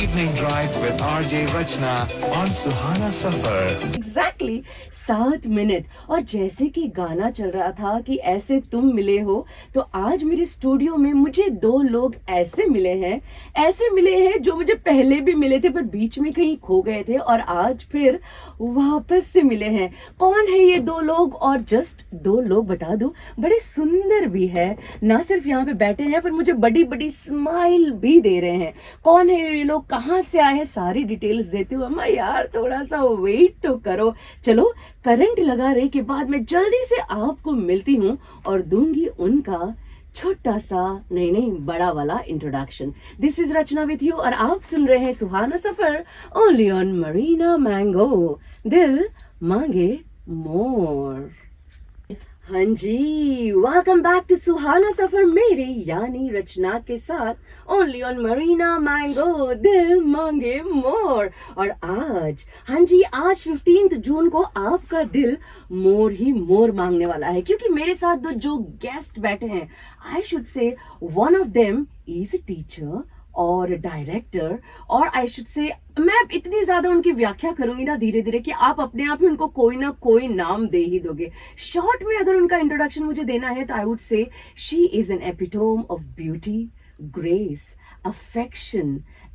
evening drive with RJ Rachana on Suhana Safar. Exactly 7 minute. और जैसे कि गाना चल रहा था कि ऐसे तुम मिले हो, तो आज मेरे स्टूडियो में मुझे 2 लोग ऐसे मिले हैं जो मुझे पहले भी मिले थे पर बीच में कहीं खो गए थे और आज फिर वापस से मिले हैं। कौन है ये 2 लोग? और जस्ट 2 लोग बता दूं, बड़े सुंदर भी है, ना सिर्फ यहाँ पे बैठे हैं पर मुझे बड़ी बड़ी स्माइल भी दे रहे हैं। कौन है ये लोग, कहाँ से आए हैं, सारी डिटेल्स देते हुए अम्मा यार थोड़ा सा वेट तो करो। चलो करंट लगा रहे के बाद मैं जल्दी से आपको मिलती हूँ और दूंगी उनका छोटा सा नहीं बड़ा वाला introduction. This is Rachna with you और आप सुन रहे हैं Suhana Safar only on Marina Mango, दिल मांगे मोर। हाँ जी, welcome back to Suhana Safar मेरे यानी रचना के साथ ओनली ऑन मरीना मैंगो, दिल मांगे मोर। और आज, हाँ जी, आज 15 जून को आपका दिल मोर ही मोर मांगने वाला है, क्योंकि मेरे साथ जो गेस्ट बैठे हैं, I should say one of them is a teacher और डायरेक्टर, और आई शुड से मैं इतनी ज्यादा उनकी व्याख्या करूंगी ना धीरे धीरे कि आप अपने आप ही उनको कोई ना कोई नाम दे ही दोगे। शॉर्ट में अगर उनका इंट्रोडक्शन मुझे देना है तो I would say she is an epitome of beauty, grace, affection,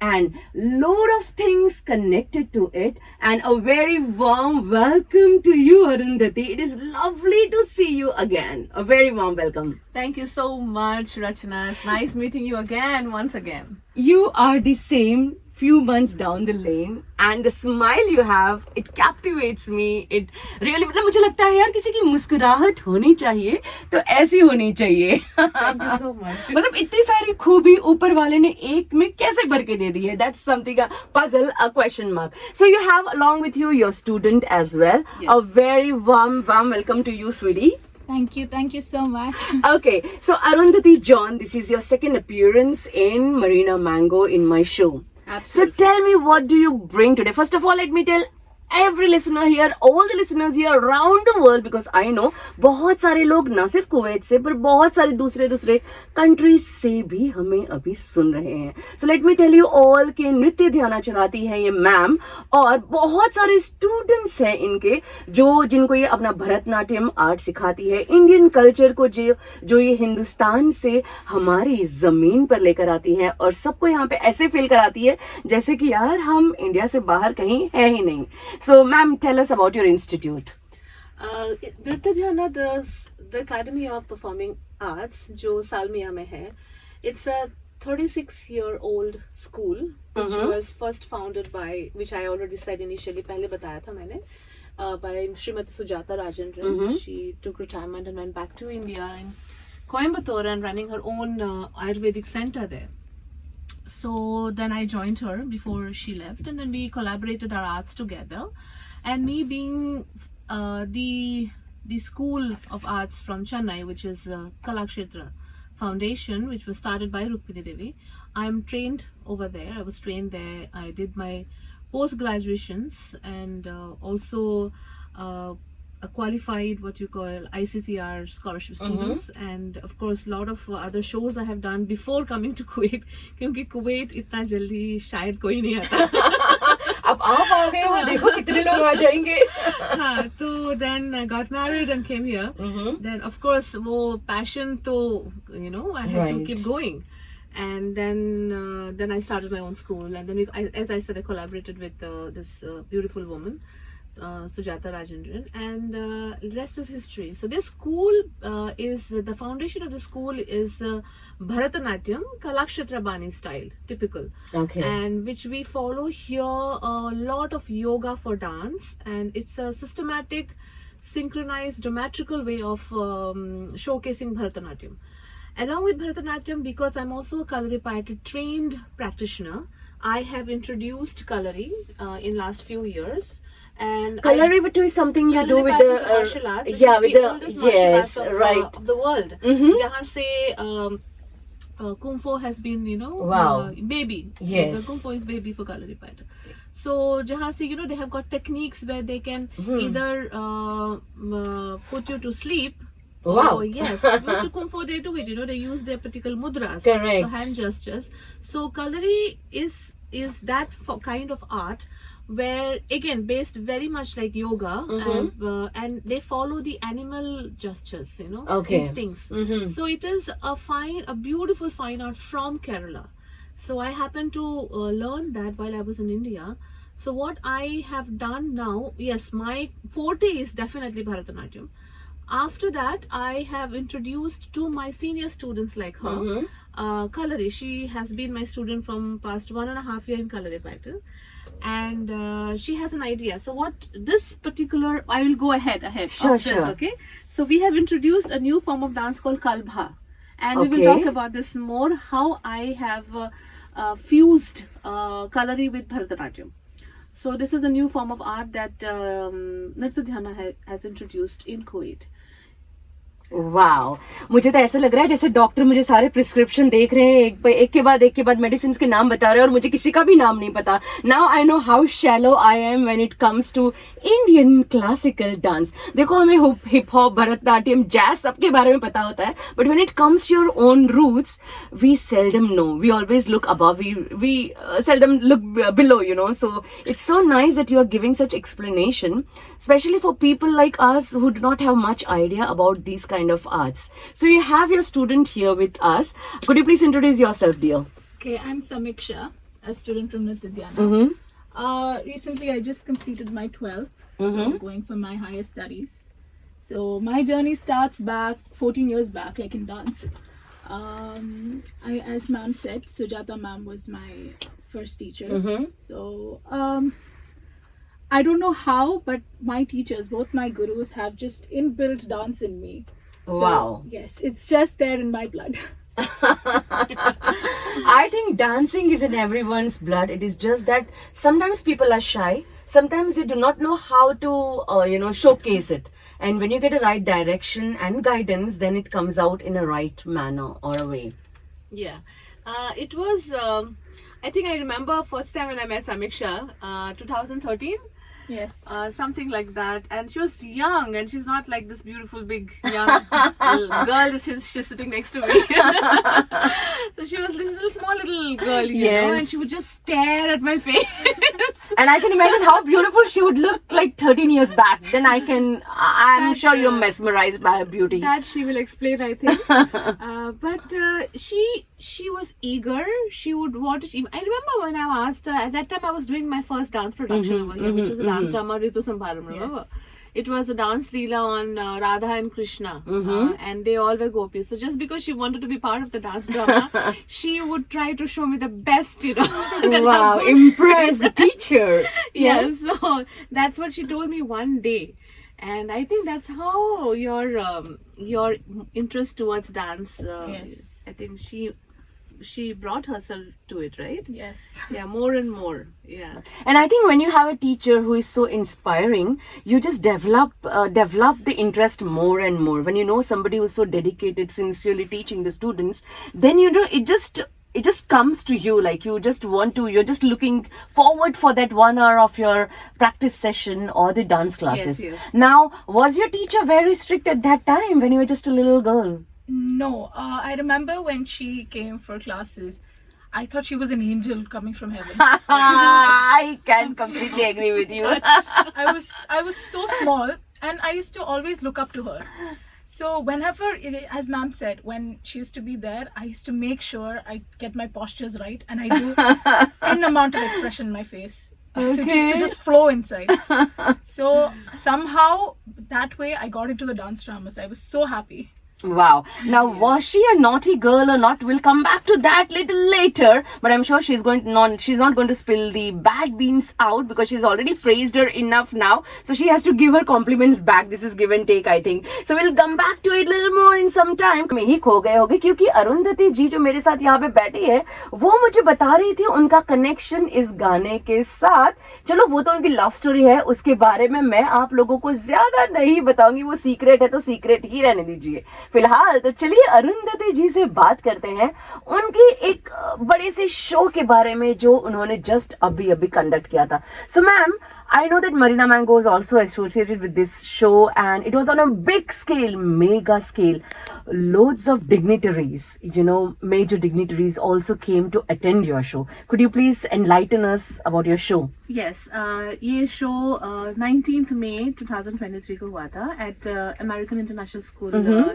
and load of things connected to it. And a very warm welcome to you, Arundhati. It is lovely to see you again. A very warm welcome. Thank you so much, Rachana. It's nice meeting you again, once again. You are the same few months down the lane, and the smile you have, it captivates me. It really, मतलब मुझे लगता है यार किसी की मुस्कुराहट होनी चाहिए तो ऐसी होनी चाहिए। Thank you so much. मतलब इतनी सारी खूबी ऊपर वाले ने एक में कैसे भर के दे दी है? That's something a puzzle, a question mark. So you have along with you your student as well. Yes. A very warm welcome to you, sweetie. Thank you so much. Okay, so Arundhati John, this is your second appearance in Marina Mango in my show. Absolutely. So tell me, what do you bring today? First of all, let me tell every listener here, all the listeners here around the world, because I know बहुत सारे लोग ना सिर्फ Kuwait से पर बहुत सारे दूसरे कंट्रीज से भी हमें अभी सुन रहे हैं। So let me tell you all कि नृत्य ध्याना चलाती है ये मैम, और बहुत सारे स्टूडेंट्स हैं इनके जिनको ये अपना भरतनाट्यम आर्ट सिखाती है, इंडियन कल्चर को जो ये हिंदुस्तान से हमारी जमीन पर लेकर आती है और सबको यहाँ पे ऐसे फील कराती है जैसे कि यार हम इंडिया से बाहर कहीं है ही नहीं। So, ma'am, tell us about your institute. nrittadhyana, the Academy of Performing Arts, जो सालमिया में है, it's a 36-year-old school which was first founded by, which I already said initially, पहले बताया था मैंने, by Srimati Sujata Rajendran. She took retirement and went back to India in Coimbatore and running her own Ayurvedic center there. So then I joined her before she left, and then we collaborated our arts together. And me being the school of arts from Chennai, which is Kalakshetra Foundation, which was started by Rukmini Devi, I'm trained over there. I was trained there. I did my post graduations and also qualified what you call ICCR scholarship students, and of course a lot of other shows I have done before coming to Kuwait, क्योंकि Kuwait इतना जल्दी शायद कोई नहीं आता। अब आप आ गए हो, देखो कितने लोग आ जाएंगे। हाँ, तो then I got married and came here. Then of course वो passion तो I had to keep going. And then I started my own school, and then as I said, I collaborated with this beautiful woman, Sujata Rajendran, and the rest is history. So this school the foundation of the school is Bharatanatyam Kalakshetra Bani style, typical. Okay. And which we follow here a lot of yoga for dance, and it's a systematic, synchronized, dramatrical way of showcasing Bharatanatyam. Along with Bharatanatyam, because I'm also a Kalaripayattu trained practitioner, I have introduced Kalari in last few years. And Kalaripayattu is something you do with the martial arts, yeah, with the oldest martial arts right of the world. जहाँ से Kung Fu has been, wow, baby. Yes. The Kung Fu is baby for Kalaripayattu. So जहाँ से they have got techniques where they can either put you to sleep. Wow. Oh, yes. Which Kung Fu they do it, they use their particular mudras, correct, hand gestures. So Kalari is is that kind of art where, again, based very much like yoga, and they follow the animal gestures, Okay. instincts. So it is a beautiful fine art from Kerala. So I happened to learn that while I was in India. So what I have done now, yes, my forte is definitely Bharatanatyam. After that, I have introduced to my senior students like her, Kalari. She has been my student from past 1.5 years in Kalari pattern, and she has an idea. So what this particular, I will go ahead Sure, of this, sure. okay? So we have introduced a new form of dance called Kalbha, and we will Okay. talk about this more, how I have fused Kalari with Bharatanatyam. So this is a new form of art that nrittadhyana has introduced in Kuwait. Wow, मुझे तो ऐसा लग रहा है जैसे doctor मुझे सारे prescription देख रहे हैं, एक के बाद मेडिसिन के नाम बता रहे हैं और मुझे किसी का भी नाम नहीं पता. Now I know how shallow I am when it comes to Indian classical dance. देखो, हमें हिप हॉप, भरतनाट्यम, जैज सबके बारे में पता होता है, but when it comes to your own roots we seldom know. We always look above, we seldom look below, so it's so nice that you are giving such explanation, especially for people like us who do not have much idea about these kind of arts. So you have your student here with us. Could you please introduce yourself, dear? Okay, I'm Samiksha, a student from nrittadhyana. Recently, I just completed my 12th, so I'm going for my higher studies. So my journey starts back 14 years back, like in dance. As ma'am said, Sujata ma'am was my first teacher. So I don't know how, but my teachers, both my gurus, have just inbuilt dance in me. So, Wow. yes, it's just there in my blood. I think dancing is in everyone's blood. It is just that sometimes people are shy. Sometimes they do not know how to, showcase it. And when you get a right direction and guidance, then it comes out in a right manner or a way. Yeah, it was. I think I remember first time when I met Samiksha, 2013. Yes. Something like that, and she was young, and she's not like this beautiful big young girl. She's sitting next to me. So she was this little small little girl, and she would just stare at my face. And I can imagine how beautiful she would look like 13 years back. Then I'm sure you're mesmerized by her beauty. That she will explain, I think. But she was eager. She would want to. I remember when I asked her, at that time I was doing my first dance production over here, which was a dance drama, Ritu Sambharam, remember? Yes. It was a dance leela on Radha and Krishna, and they all were gopis. So just because she wanted to be part of the dance drama, she would try to show me the best, that Wow, I'm good. impress the teacher. Yes, so that's what she told me one day. And I think that's how your interest towards dance, Yes. I think she brought herself to it, right? Yes. Yeah, more and more. Yeah. And I think when you have a teacher who is so inspiring, you just develop the interest more and more. When you know somebody who's so dedicated, sincerely teaching the students, then it just comes to you, like you're just looking forward for that 1 hour of your practice session or the dance classes. Yes. Now, was your teacher very strict at that time when you were just a little girl? No, I remember when she came for classes, I thought she was an angel coming from heaven. I can completely agree with you. I was so small, and I used to always look up to her. So whenever, as ma'am said, when she used to be there, I used to make sure I get my postures right, and I do an amount of expression in my face. So it used to just flow inside. So somehow that way I got into the dance dramas. I was so happy. Wow. Now, was she a naughty girl or not? We'll come back to that little later. But I'm sure she's not going to spill the bad beans out because she's already praised her enough now. So she has to give her compliments back. This is give and take, I think. So we'll come back to it a little more in some time. मैं ही खो गए होगे क्योंकि अरुंधति जी जो मेरे साथ यहाँ पे बैठी है, वो मुझे बता रही थी उनका कनेक्शन इस गाने के साथ. चलो, वो तो उनकी लव स्टोरी है, उसके बारे में मैं आप लोगों को ज्यादा नहीं बताऊंगी. वो सीक्रेट है तो सीक्रेट ही रहने दीजिए. फिलहाल तो चलिए अरुंधति भारती जी से बात करते हैं उनके एक बड़े से शो के बारे में जो उन्होंने जस्ट अभी अभी कंडक्ट किया था. So ma'am, I know that Marina Mango is also associated with this show and it was on a big scale, mega scale. Loads of dignitaries, major dignitaries also came to attend your show. Could you please enlighten us about your show? Yes, ये show 19th May 2023 को हुआ था at American International School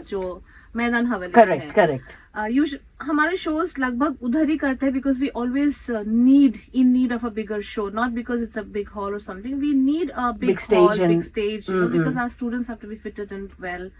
जो मैदान हवेली में है. Correct. हमारे shows लगभग उधर ही करते हैं because we always need of a bigger show, not because it's a big hall or something. We need a big stage hall, big stage, because our students have to be fitted and well.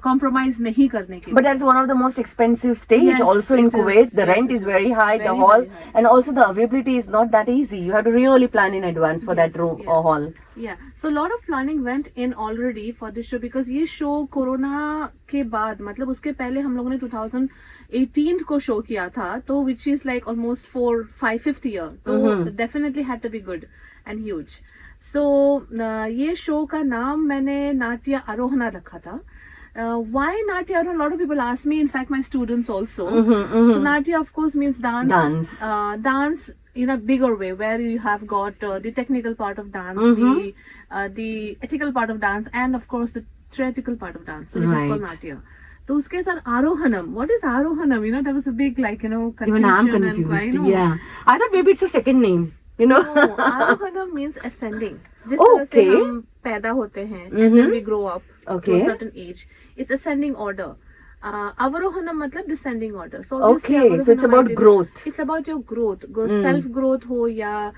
Compromise नहीं करने के लिए. But that's one of the most expensive stage. Yes, also in it Kuwait, is. the Yes, rent it is is. very high, the Very, hall, very high. and also the availability is not that easy. You have to really plan in advance for that room or hall. Yeah, so a lot of planning went in already for this show because ये show corona के बाद मतलब उसके पहले हम लोगों ने 2018 को शो किया था तो which is like almost 5th year तो definitely had to be good and huge. So ये शो का नाम मैंने नाट्य आरोहणा रखा था. Why Natya Arohana? A lot of people ask me, in fact my students also. So Natya of course means dance. Dance in a bigger way where you have got the technical part of dance, the ethical part of dance and of course the theoretical part of dance, which is called Natya. तो उसके साथ आरोहणम. What is आरोहणम? That was a big confusion. Even I'm confused. Yeah, I thought maybe it's a second name. No, आरोहणम means ascending. जिस तरह से हम पैदा होते हैं and then we grow up to a certain age. It's ascending order. Avarohanam matlab descending order. So okay, so it's about growth. It's about your growth. Self growth ho ya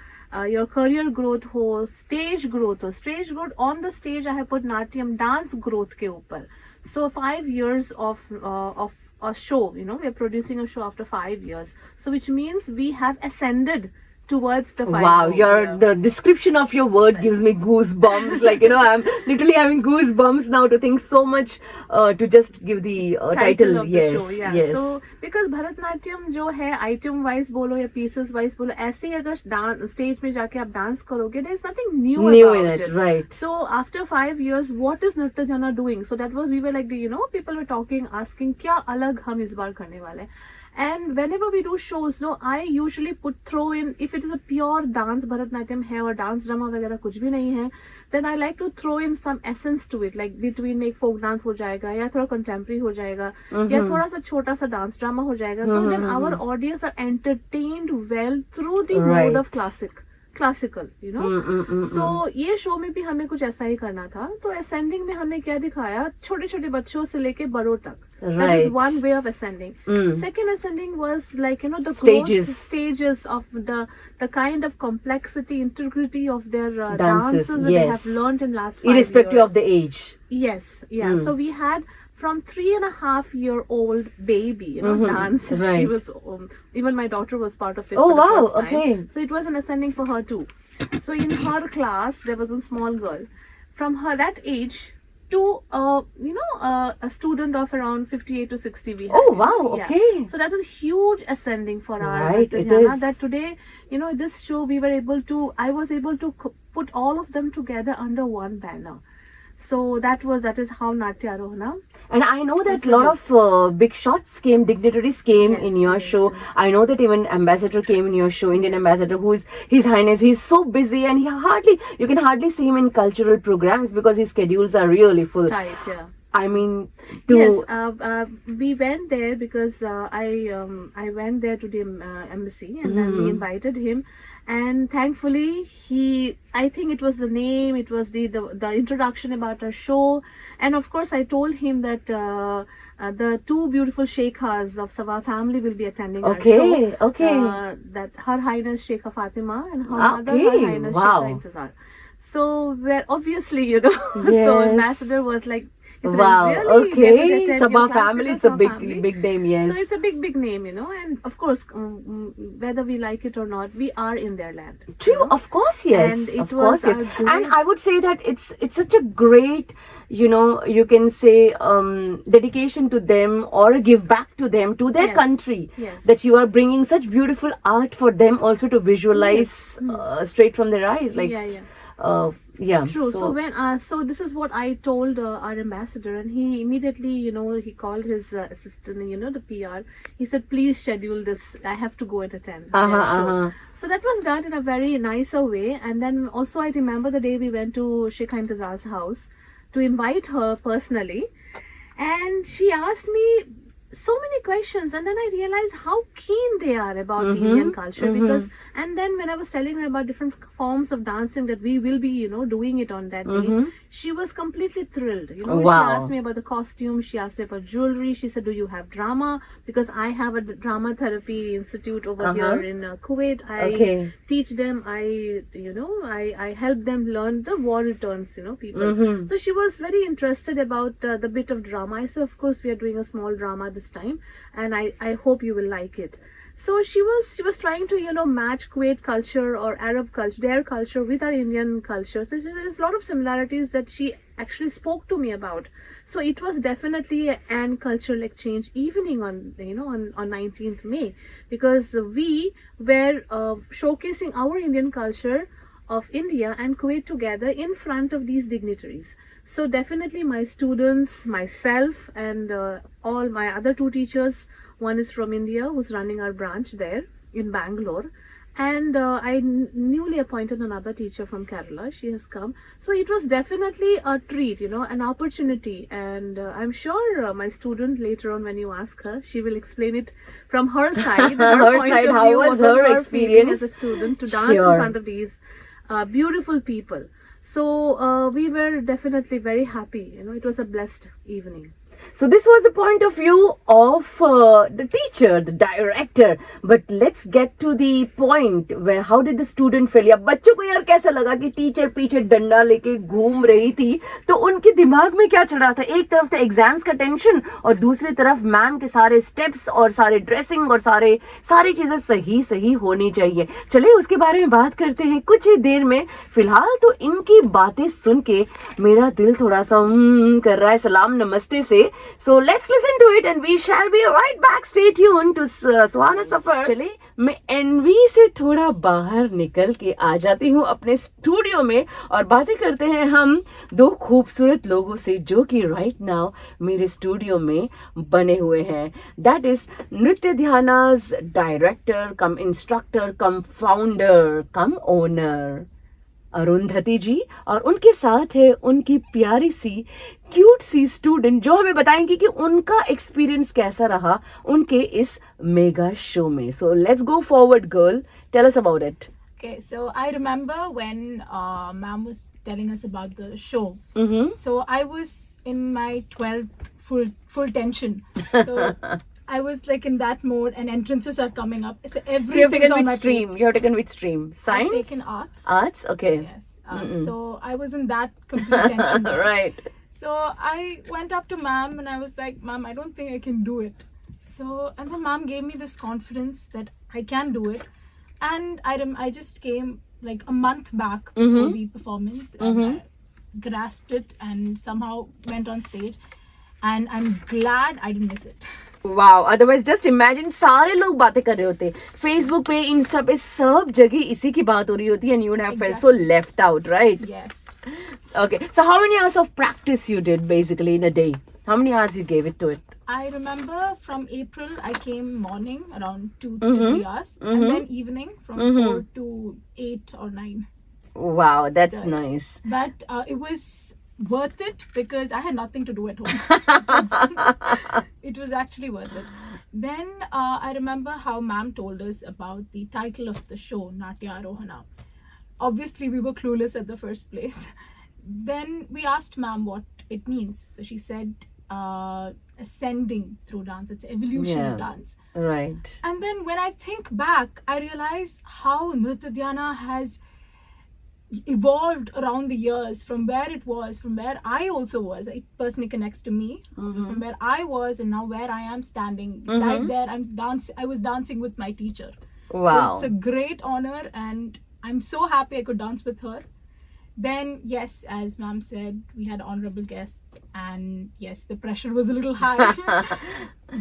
your career growth ho, stage growth ho. Stage growth, on the stage I have put Natyam dance growth ke upar. So 5 years of a show, we are producing a show after 5 years. So which means we have ascended towards the 5 Wow, the description of your word gives me goosebumps. I'm literally having goosebumps now to think so much to just give the title of yes, the show. Yeah. Yes. So because Bharatnatyam जो है item wise बोलो या pieces wise बोलो ऐसे ही अगर stage में जाके आप dance करोगे, there is nothing new about in it. Right. So after 5 years, what is nrittadhyana doing? So that was, we were like, people were talking, asking क्या अलग हम इस बार करने वाले हैं. And whenever we do shows, I usually throw in, if it is a pure dance Bharatnatyam hai or dance drama वगैरह कुछ भी नहीं है, then I like to throw in some essence to it, like between में एक folk dance हो जाएगा या थोड़ा contemporary हो जाएगा या थोड़ा सा छोटा सा dance drama हो जाएगा. So then our audience are entertained well through the mode of classical, So ये शो में भी हमें कुछ ऐसा ही करना था. तो ascending में हमने क्या दिखाया, छोटे छोटे बच्चों से लेके बड़ों तक. That is one way of ascending. Second ascending was the stages of the kind of complexity, integrity of their dances that they have learned in last 5 years. Irrespective of the age. Yes, yeah. So we had from 3.5-year-old baby, dance. Right. She was even my daughter was part of it. Oh for the wow! first time. Okay. So it was an ascending for her too. So in her class there was a small girl from her that age to a student of around 58 to 60 we had. Oh wow! Okay. Yeah. So that was huge ascending for our Right, it Dhyana, is. that today this show I was able to put all of them together under one banner. So that is how Natya Arohana. And I know that a lot of big shots dignitaries came in your show. Yes. I know that even ambassador came in your show, Indian ambassador, who is His Highness. He's so busy and you can hardly see him in cultural programs because his schedules are really full. Right, yeah. I mean, yes, we went there because I went there to the embassy and then we invited him. And thankfully, I think it was the name, it was the introduction about our show. And of course, I told him that the two beautiful Sheikhas of Sava family will be attending our show. Okay. That Her Highness Sheikha Fatima and her mother, Her Highness Sheikha Intizar. So, we're obviously, Yes. so ambassador was like, wow, really okay. Sabha family, it's a big name, yes. So it's a big name, and of course, whether we like it or not, we are in their land. True, of course, yes. And it was yes. And I would say that it's such a great, you can say dedication to them or a give back to them, to their country, that you are bringing such beautiful art for them also to visualize straight from their eyes. Like, Yeah. True. So when so this is what I told our ambassador, and he immediately, he called his assistant, the PR. He said, "Please schedule this. I have to go and attend their show." So that was done in a very nicer way. And then also I remember the day we went to Sheikh Intizar's house to invite her personally, and she asked me so many questions, and then I realized how keen they are about the Indian culture, because and then when I was telling her about different forms of dancing that we will be doing it on that day, she was completely thrilled. She asked me about the costume, she asked me about jewelry, she said, "Do you have drama?" Because I have a drama therapy institute over here in Kuwait. I teach them, I help them learn the war returns, people. So she was very interested about the bit of drama. I said, "Of course we are doing a small drama this time, and I hope you will like it." So she was trying to match Kuwait culture or Arab culture, their culture, with our Indian culture. So there's a lot of similarities that she actually spoke to me about. So it was definitely an cultural exchange evening on 19th May, because we were showcasing our Indian culture of India and Kuwait together in front of these dignitaries. So definitely my students, myself, and all my other two teachers, one is from India who's running our branch there in Bangalore, and I newly appointed another teacher from Kerala. She has come. So it was definitely a treat, an opportunity, and I'm sure my student later on, when you ask her, she will explain it from her side. Her point side, of how view, was what her feeling experience as a student to dance Sure. in front of these beautiful people. So we were definitely very happy. It was a blessed evening. So this was the point of view of the teacher, the director. But let's get to the point where how did the student feel? या बच्चों को यार कैसा लगा कि teacher पीछे डंडा लेके घूम रही थी, तो उनके दिमाग में क्या चल रहा था? एक तरफ था एग्जाम्स का टेंशन और दूसरी तरफ मैम के सारे स्टेप्स और सारे ड्रेसिंग और सारी चीजें सही होनी चाहिए. चलिए उसके बारे में बात करते हैं कुछ ही देर में. फिलहाल तो इनकी बातें सुन के मेरा दिल थोड़ा सा कर रहा है सलाम नमस्ते से. So let's listen to it and we shall be right back. Stay tuned to Suhana Safar. चले मैं एनवी से थोड़ा बाहर निकल के आ जाती हूँ अपने स्टूडियो में और बातें करते हैं हम दो खूबसूरत लोगों से जो कि राइट नाउ मेरे स्टूडियो में बने हुए हैं. दैट इज नृत्य ध्याना's डायरेक्टर कम इंस्ट्रक्टर कम फाउंडर कम ओनर अरुंधति जी, और उनके साथ है उनकी प्यारी सी क्यूट सी स्टूडेंट जो हमें बताएंगी कि उनका एक्सपीरियंस कैसा रहा उनके इस मेगा शो में. So let's go forward girl, tell us about it. Okay, so I remember when ma'am was telling us about the show. So I was in my 12th full tension. So I was like in that mode, and entrances are coming up. So everything you have taken on which my stream? plate. You have taken which stream? Science? I've taken arts. Arts? Okay. Yes. So I was in that complete tension. Right. So I went up to ma'am and I was like, "Ma'am, I don't think I can do it." And then ma'am gave me this confidence that I can do it. And I just came like a month back before the performance, and I grasped it and somehow went on stage. And I'm glad I didn't miss it. Wow, otherwise just imagine सारे लोग बातें कर रहे होते, Facebook पे Insta पे सब जगह इसी की बात हो रही होती है, and you would have felt so left out, right? Yes. Okay, so how many hours of practice you did basically in a day? How many hours you gave it to it? I remember from April I came morning around 2 to 3 hours, and then evening from 4 to 8 or 9. Wow, that's So, nice. But it was worth it because I had nothing to do at home. It was actually worth it. Then I remember how ma'am told us about the title of the show, Natya Arohana. Obviously we were clueless at the first place. Then we asked ma'am what it means. So she said ascending through dance. It's evolutionary dance. Right. And then when I think back, I realize how nrittadhyana has evolved around the years, from where it was, from where I also was. It personally connects to me, from where I was and now where I am standing. Right there, I was dancing with my teacher. Wow. So it's a great honor, and I'm so happy I could dance with her. Then yes, as ma'am said, we had honorable guests, and yes, the pressure was a little high.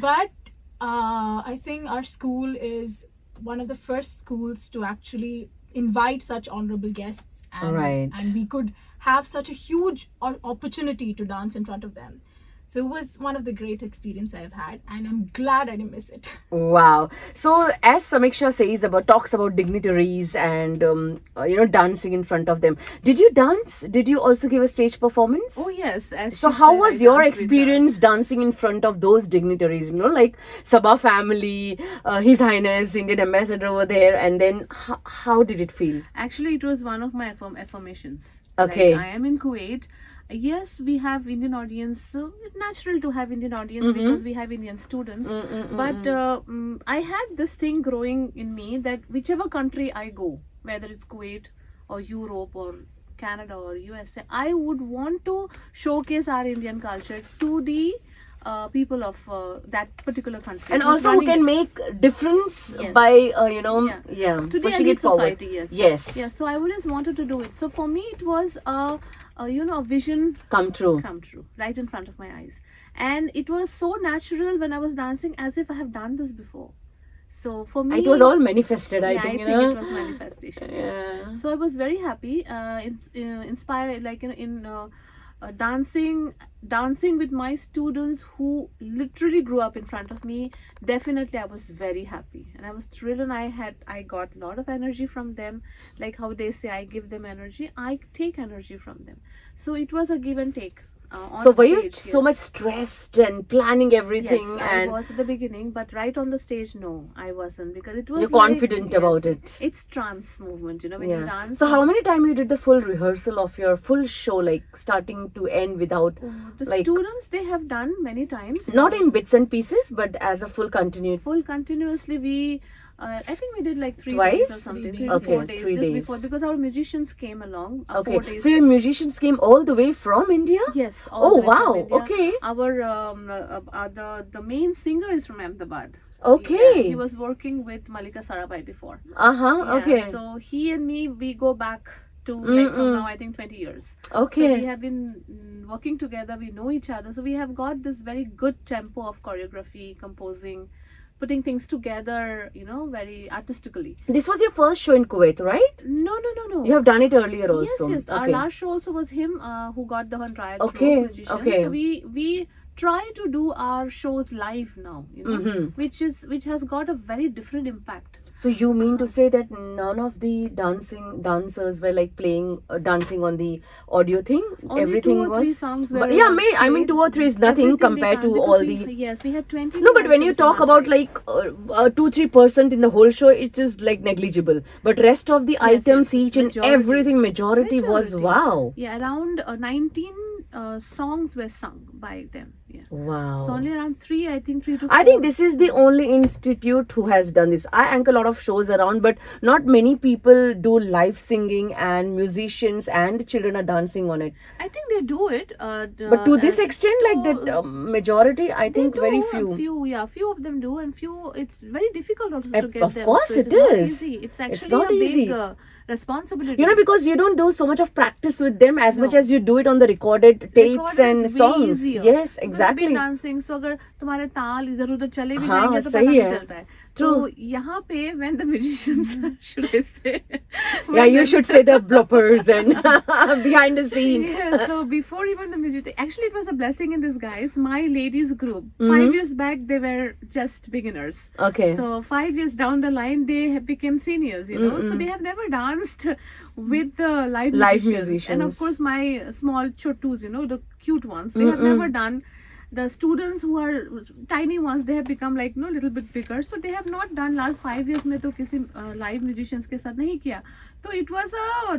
But I think our school is one of the first schools to actually invite such honorable guests, and Right. and we could have such a huge opportunity to dance in front of them. So it was one of the great experiences I've had, and I'm glad I didn't miss it. Wow. So as Samiksha talks about dignitaries and dancing in front of them. Did you dance? Did you also give a stage performance? Oh yes. As So she how said, was I your danced with her. experience dancing in front of those dignitaries? Like Sabha family, His Highness, Indian ambassador over there, and then how did it feel? Actually, it was one of my affirmations. Okay. Like, I am in Kuwait. Yes, we have Indian audience. So it's natural to have Indian audience because we have Indian students. But I had this thing growing in me that whichever country I go, whether it's Kuwait or Europe or Canada or USA, I would want to showcase our Indian culture to the people of that particular country. And who's also who running can it. make difference Yes. by To the pushing elite it forward. society, yes. Yes. Yeah, so I always wanted to do it. So for me, it was a vision Come true. come true right in front of my eyes, and it was so natural when I was dancing, as if I have done this before. So for me, It was all manifested, I yeah, think. I think it was manifestation. Yeah. So I was very happy, inspired, like in dancing with my students who literally grew up in front of me. Definitely, I was very happy and I was thrilled, and I got a lot of energy from them. Like how they say, I give them energy, I take energy from them. So it was a give and take. On So were you stage, so yes. much stressed and planning everything? Yes, and I was at the beginning, but right on the stage, no, I wasn't, because it was. You're like- confident about it. It's trance movement, when you dance. So how many times you did the full rehearsal of your full show, like starting to end without, The like, students, they have done many times. not in bits and pieces, but as a full continued? Full continuously. We, I think we did like 3 Twice? days or something, 3 to Okay, 4 days, 3 just days. before, because our musicians came along. 4 Okay. days. So your musicians came all the way from India? Yes. all Oh, the way from wow. India. Okay. Our the main singer is from Ahmedabad. Okay. Yeah, he was working with Malika Sarabhai before. Uh-huh. Yeah, Okay. So he and me, we go back to like from now, I think 20 years. Okay. So we have been working together. We know each other. So we have got this very good tempo of choreography, composing, putting things together, very artistically. This was your first show in Kuwait, right? No. You have done it earlier also. Yes. Our Okay. last show also was him who got the trial. Okay, Musicians. okay. So we try to do our shows live now, which has got a very different impact. So you mean to say that none of the dancers were like playing dancing on the audio thing? Only Everything 2 or 3 was. songs But were, yeah, I mean 2 or 3 is nothing everything they compared can't, to because all we- the. Yes, we had 20. No, but when you items talk on our about side. like 2-3% in the whole show, it is like negligible. But rest of the items, yes, each and majority. everything, majority was Majority. wow. Yeah, around 19 songs were sung by them. Yeah. Wow. So only around 3, I think 3 to 4. I think this is the only institute who has done this. I anchor a lot of shows around, but not many people do live singing, and musicians and the children are dancing on it. I think they do it. But to this extent, like that majority, I they think do, very a few. few of them do, and few. It's very difficult also to Of get them. course So it not is. easy. It's It's actually not a easy. big responsibility. Because you don't do so much of practice with them as much No. as you do it on the recorded tapes Record and is way songs. easier. Yes, Because exactly. अभी dancing, so अगर तुम्हारे ताल इधर उधर चले भी हाँ, जाएंगे तो पता सही नहीं है. चलता है. True. तो यहाँ पे when the musicians should I say? Yeah, you should say the bloopers and behind the scene. Yeah, so before even the music, actually it was a blessing in disguise. My ladies group, Mm-hmm. 5 years back, they were just beginners. Okay. So 5 years down the line, they have become seniors, So they have never danced with the live musicians. And of musicians. course, my small chottus, the cute ones, they have never done. The students who are tiny ones, they have become like little bit bigger. So they have not done last 5 years में तो किसी live musicians के साथ नहीं किया. So it was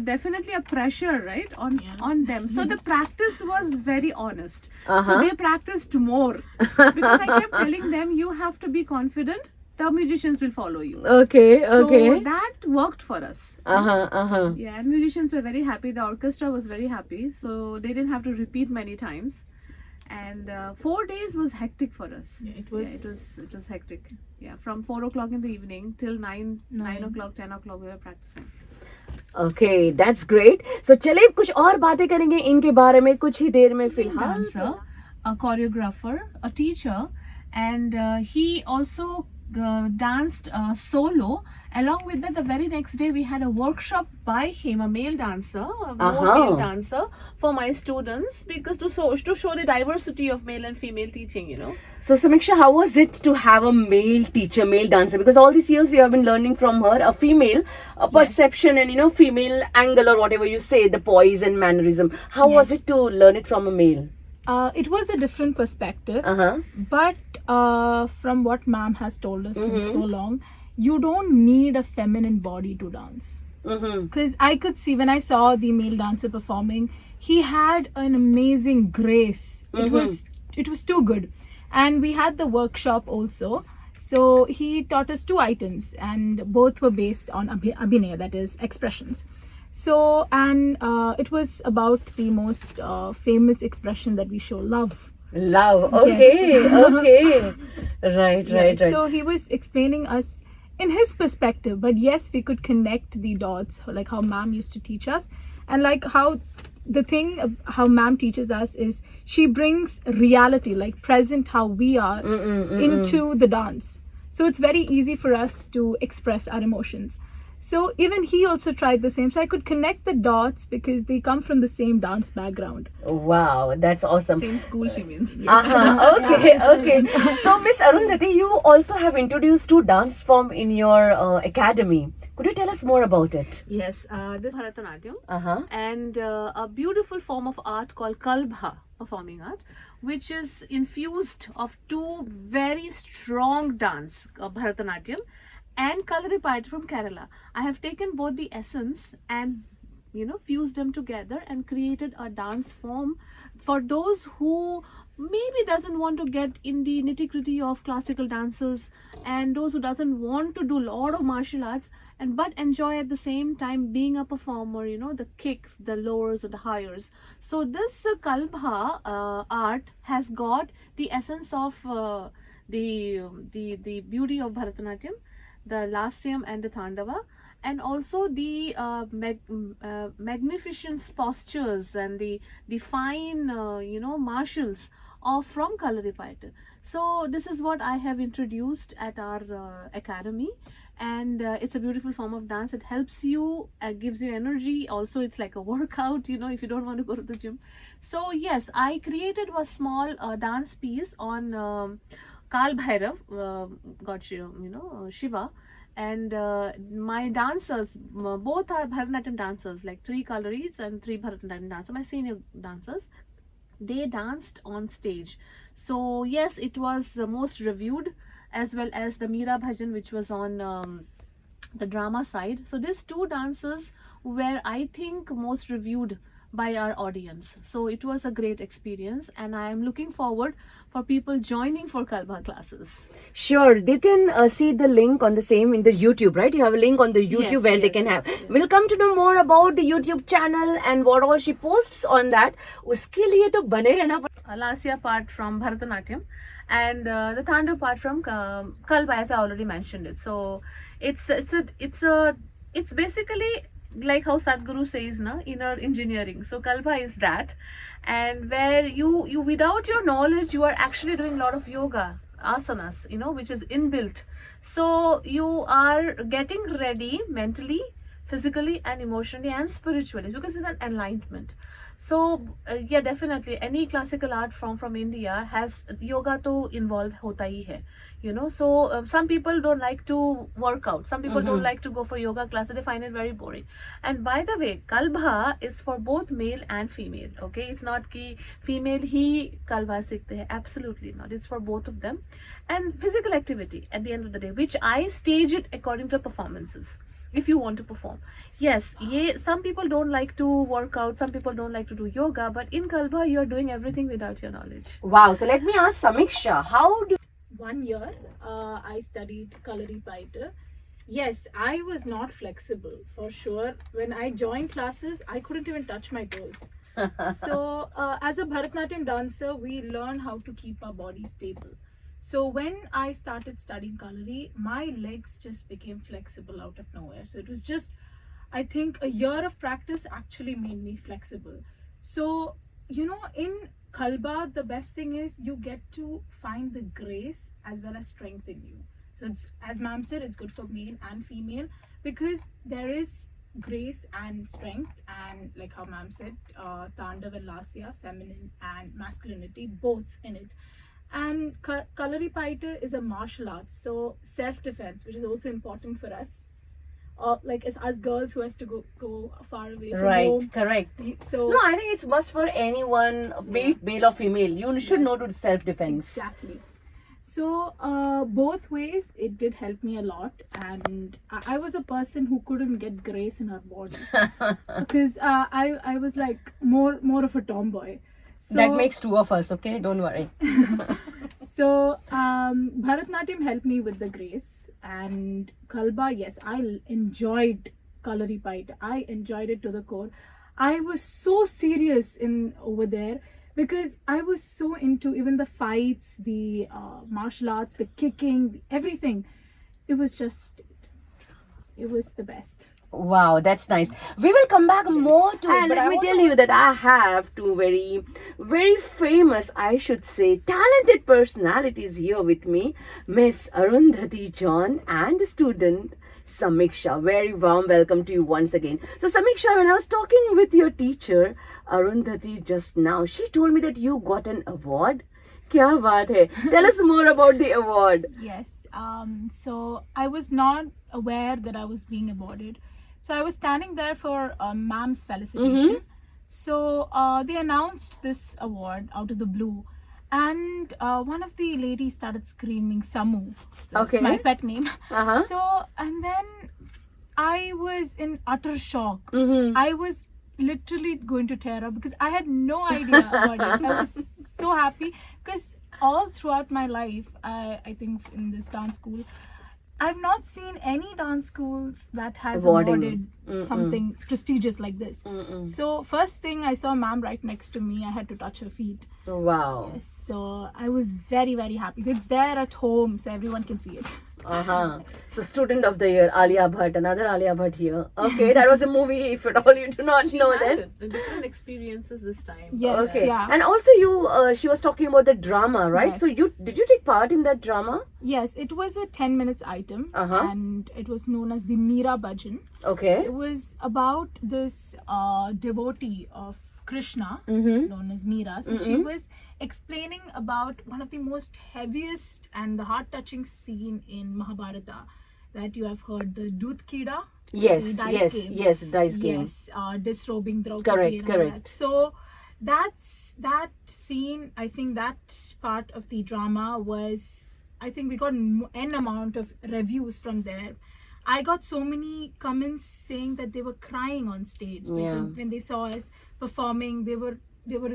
definitely a pressure, right, on them. So the practice was very honest. So they practiced more because I kept telling them, you have to be confident. The musicians will follow you. Okay. So Okay. that worked for us. Yeah, and musicians were very happy. The orchestra was very happy. So they didn't have to repeat many times. And 4 days was hectic for us. Yeah, it was. It was hectic. Yeah, from 4 o'clock in the evening till 9 o'clock, 10 o'clock we were practicing. Okay, that's great. So चलिए कुछ और बातें करेंगे इनके बारे में कुछ ही देर में फिलहाल. Dancer, a choreographer, a teacher, and he also danced solo. Along with that, the very next day we had a workshop by him, a male dancer, a more male dancer for my students, because to show the diversity of male and female teaching, you know. So, Samiksha, how was it to have a male teacher, male dancer? Because all these years you have been learning from her, a female, a perception and, you know, female angle or whatever you say, the poise and mannerism. How was it to learn it from a male? It was a different perspective, Uh-huh. but from what ma'am has told us since so long, you don't need a feminine body to dance. Because I could see when I saw the male dancer performing, he had an amazing grace. It was too good. And we had the workshop also. So he taught us 2 items, and both were based on abhinaya, that is expressions. So, and it was about the most famous expression that we show, love. Love. Okay. Okay. Right. So he was explaining us in his perspective, but yes, we could connect the dots, like how ma'am used to teach us, and like how the thing how ma'am teaches us is she brings reality, like present how we are, into the dance. So it's very easy for us to express our emotions. So even he also tried the same. So I could connect the dots because they come from the same dance background. Wow, that's awesome. Same school, she means. Okay. So, Miss Arundhati, you also have introduced 2 dance form in your academy. Could you tell us more about it? Yes, this is Bharatanatyam, Uh-huh. and a beautiful form of art called Kalbha, performing art, which is infused of 2 very strong dance, Bharatanatyam and Kalaripayattu from Kerala. I have taken both the essence and, you know, fused them together and created a dance form for those who maybe doesn't want to get in the nitty-gritty of classical dances, and those who doesn't want to do a lot of martial arts, and but enjoy at the same time being a performer, you know, the kicks, the lowers or the highers. So this Kalbha art has got the essence of the beauty of Bharatanatyam, the Lasyam and the Thandava, and also the magnificent postures and the fine you know, martials of from Kalaripayattu. So this is what I have introduced at our academy, and it's a beautiful form of dance. It helps you, gives you energy. Also, it's like a workout, you know, if you don't want to go to the gym. So yes, I created a small dance piece on Kal Bhairav, God, you know, Shiva, and my dancers, both are Bharatanatyam dancers, like 3 Kalaris and 3 Bharatanatyam dancers, my senior dancers. They danced on stage. So yes, it was most reviewed, as well as the Meera Bhajan, which was on the drama side. So these 2 dancers were, I think, most reviewed by our audience. So it was a great experience, and I am looking forward for people joining for Kalbha classes. Sure, they can see the link on the same in the YouTube, right? You have a link on the YouTube where they can have. We'll come to know more about the YouTube channel and what all she posts on that. उसके लिए तो बने रहना पड़ेगा. Lasya part from Bharatanatyam, and the Thandav part from Kalbha, as I already mentioned it. So it's basically like how Sadhguru says, na, inner engineering. So Kalbha is that, and where you without your knowledge, you are actually doing a lot of yoga, asanas, you know, which is inbuilt. So you are getting ready mentally, physically and emotionally and spiritually, because it's an enlightenment. So yeah, definitely any classical art form from India has yoga to involve hota hi hai, you know. So some people don't like to work out, some people don't like to go for yoga classes, they find it very boring. And by the way, Kalbha is for both male and female, okay? It's not ki female hi Kalbha sekhte hai, absolutely not. It's for both of them. And physical activity at the end of the day, which I stage it according to performances. If you want to perform, yes, some people don't like to work out, some people don't like to do yoga, but in Kalbha you are doing everything without your knowledge. Wow, so let me ask Samiksha, how do 1 year I studied Kalaripayattu. Yes, I was not flexible for sure. When I joined classes, I couldn't even touch my toes. So as a Bharatanatyam dancer, we learn how to keep our body stable. So when I started studying Kalari, my legs just became flexible out of nowhere. So it was just, I think, a year of practice actually made me flexible. So, you know, in Kalba, the best thing is you get to find the grace as well as strength in you. So So it's, as ma'am said, it's good for male and female because there is grace and strength, and like how ma'am said, Tandav and Lasya, feminine and masculinity, both in it. And Kalaripaita is a martial arts, so self-defense, which is also important for us. Like as us girls who has to go far away from Right, home. correct. So No, I think it's must for anyone, be it male or female. You should know to self-defense. exactly. So both ways it did help me a lot, and I was a person who couldn't get grace in her body because I was like more of a tomboy. So, That makes two of us, okay? Don't worry. So Bharatnatyam helped me with the grace, and Kalba, yes, I enjoyed Kalaripaita. I enjoyed it to the core. I was so serious in over there because I was so into even the fights, the martial arts, the kicking, everything. It was the best. Wow, that's nice. We will come back more to it. And But let I me want tell to- you that I have two very famous, I should say, talented personalities here with me, Miss Arundhati John and the student Samiksha. Very warm welcome to you once again. So Samiksha, when I was talking with your teacher Arundhati just now, she told me that you got an award. Kya baat hai? Tell us more about the award. Yes. So I was not aware that I was being awarded. So I was standing there for ma'am's felicitation. So they announced this award out of the blue. And one of the ladies started screaming Samu. So Okay. it's my pet name. Uh-huh. So, and then I was in utter shock. I was literally going to tear up because I had no idea about it. I was so happy because all throughout my life, I think in this dance school, I've not seen any dance schools that has Awarding. awarded something prestigious like this. So first thing I saw ma'am right next to me, I had to touch her feet. Wow. So I was very, very happy. So it's there at home, so everyone can see it. Uh-huh. So student of the year, Alia Bhatt, another Alia Bhatt here. Okay, that was a movie, if at all you do not She know had that. different experiences this time. Yes, Okay. yeah. And also she was talking about the drama, right? So Yes. did you take part in that drama? Yes, it was a 10 minutes item Uh-huh. and it was known as the Meera Bhajan. Okay. It was about this devotee of Krishna, Mm-hmm. known as Meera. So she was explaining about one of the most heaviest and the heart-touching scene in Mahabharata that you have heard, the Dudh Kida. Yes, the dice yes, game. yes, dice game. Yes, disrobing Draupadi. Correct, and all correct. that. So that scene, I think that part of the drama was, I think we got n amount of reviews from there. I got so many comments saying that they were crying on stage. Like Yeah. when they saw us performing, they were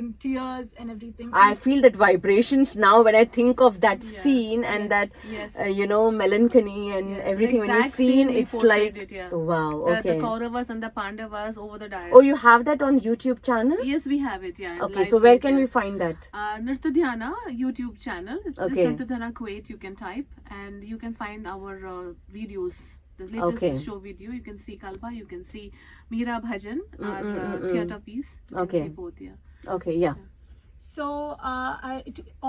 in tears and everything. I feel that vibrations now when I think of that scene and Yes, that, yes. melancholy and Yes, everything. the When you exact see scene we it's portrayed like, it, yeah. wow, The okay. Kauravas and the Pandavas over the dais. Oh, you have that on YouTube channel? Yes, we have it. Yeah. Okay, live so where feed, can yeah. we find that? Nrittadhyana YouTube channel. It's Okay. Nrittadhyana Kuwait. You can type and you can find our videos. The latest Okay. show video. You can see Kalpa. You can see Meera Bhajan, our theatre piece. You Okay. can see both. Yeah. Okay, yeah. So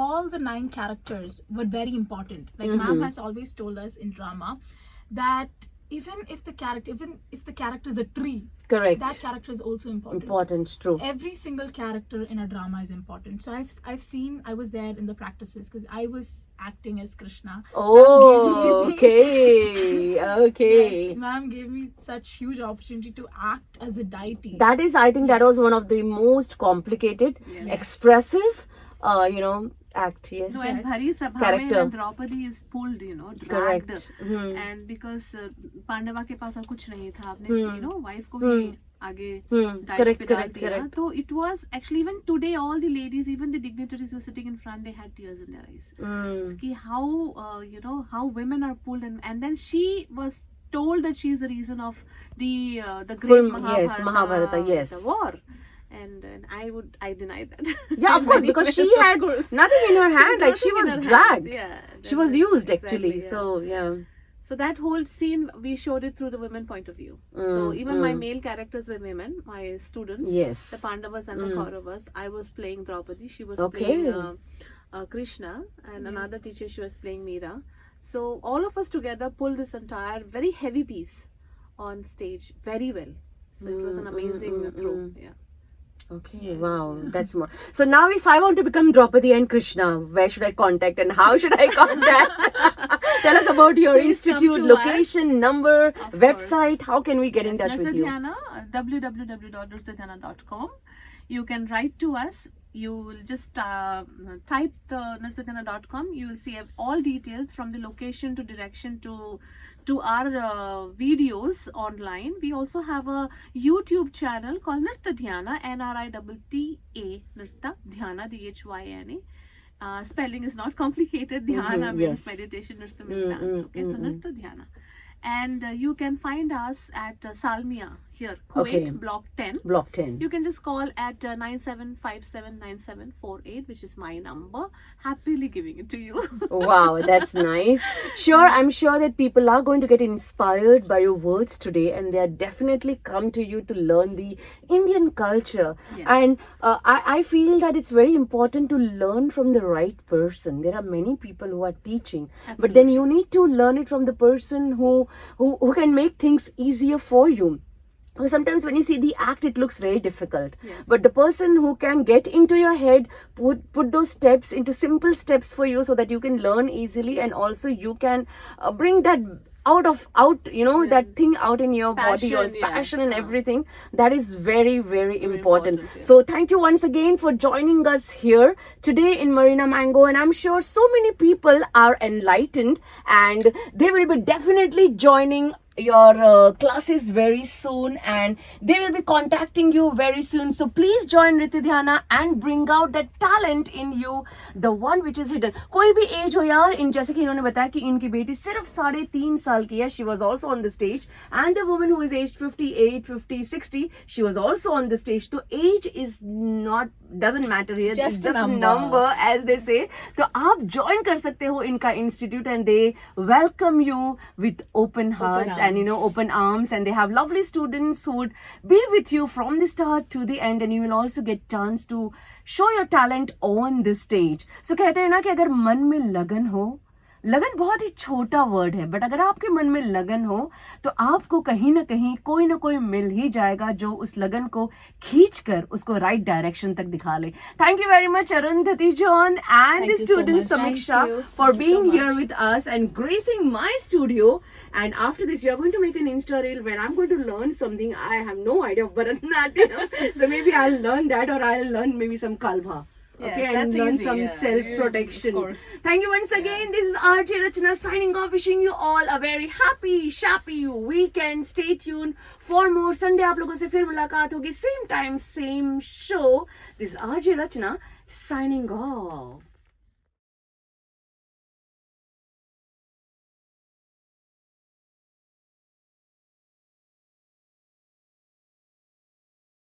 all the 9 characters were very important. Like ma'am has always told us in drama that even if the character is a tree, Correct. that character is also important. Important, true. Every single character in a drama is important. So I've seen, I was there in the practices because I was acting as Krishna. Oh, Ma'am gave me- okay. Yes, ma'am gave me such huge opportunity to act as a deity. That is, I think that was one of the most complicated, expressive, act. Yes. No, and Bhari Sabha Character. mein when Draupadi is pulled, dragged. Correct. And because पांडवा के पास और कुछ नहीं था, आपने wife को ही आगे dice Correct, पे डाल correct, दिया. correct. So it was actually, even today all the ladies, even the dignitaries were sitting in front, they had tears in their eyes. Ki how how women are pulled, and then she was told that she is the reason of the great Mahabharata, yes. the war. And I deny that. Yeah, of course, because she had nothing in her hand, like she nothing in was her dragged. hands, yeah, She was definitely, used exactly, actually. yeah. So, yeah. So that whole scene, we showed it through the women point of view. So even my male characters were women, my students, Yes. the Pandavas and the Kauravas. I was playing Draupadi, she was Okay. playing Krishna, and another teacher, she was playing Meera. So all of us together pulled this entire very heavy piece on stage very well. So it was an amazing throw. Yeah. Okay, wow, that's more. So now if I want to become Draupadi and Krishna, where should I contact and how should I contact? Tell us about your Please come institute, to location, number, Of website. How can we get in touch with you? Nrittadhyana, www.nrittadhyana.com. You can write to us. You will just type the nrittadhyana.com. You will see all details from the location to direction to our videos online. We also have a YouTube channel called Nrittadhyana, Nritta, Nritta, Dhyana, Dhyana. Spelling is not complicated. Dhyana means yes. meditation, Nritta means dance. Okay, so Nrittadhyana. And you can find us at Salmia here, Kuwait, Okay. Block 10. Block 10. You can just call at 97579748, which is my number. Happily giving it to you. Wow, that's nice. Sure, I'm sure that people are going to get inspired by your words today and they are definitely come to you to learn the Indian culture. Yes. And I feel that it's very important to learn from the right person. There are many people who are teaching, but then you need to learn it from the person who can make things easier for you. Because sometimes when you see the act, it looks very difficult. Yes. But the person who can get into your head, put those steps into simple steps for you so that you can learn easily, and also you can bring that out, that thing out in your body, your Passion, yeah. passion and everything. That is very, very important. important, yeah. So thank you once again for joining us here today in Marina Mango, and I'm sure so many people are enlightened and they will be definitely joining your classes very soon, and they will be contacting you very soon. So please join Nrittadhyana and bring out that talent in you, the one which is hidden. कोई भी as हो यार, इन जैसे कि इन्होंने बताया कि इनकी बेटी सिर्फ 3.5 साल की है. She was also on the stage, and the woman who is aged 58, 50, 60, she was also on the stage. So age is doesn't matter here. Just It's just a a number. number, as they say. तो आप join कर सकते हो इनका institute, and they welcome you with open hearts and open arms, and they have lovely students who would be with you from the start to the end, and you will also get chance to show your talent on the stage. So कहते हैं ना कि अगर मन में लगन हो, लगन बहुत ही छोटा वर्ड है, बट अगर आपके मन में लगन हो तो आपको कहीं ना कहीं कोई ना कोई मिल ही जाएगा जो उस लगन को खींच कर उसको राइट डायरेक्शन तक दिखा ले. Thank you very much, Arundhati John and the you so student much. Samiksha Thank you. for Thank you so being here much. with us and gracing my studio. And after this, you are going to make an Insta reel where I'm going to learn something. I have no idea of Bharatanatyam, so maybe I'll learn that, or I'll learn maybe some Kalbha. Yes, Okay, and that's learn easy, some yeah. self-protection. Of course. Thank you once again. This is RJ Rachana signing off, wishing you all a very happy, shappy weekend. Stay tuned for more. Sunday आप लोगों से फिर मुलाकात होगी. Same time, same show. This is RJ Rachana signing off.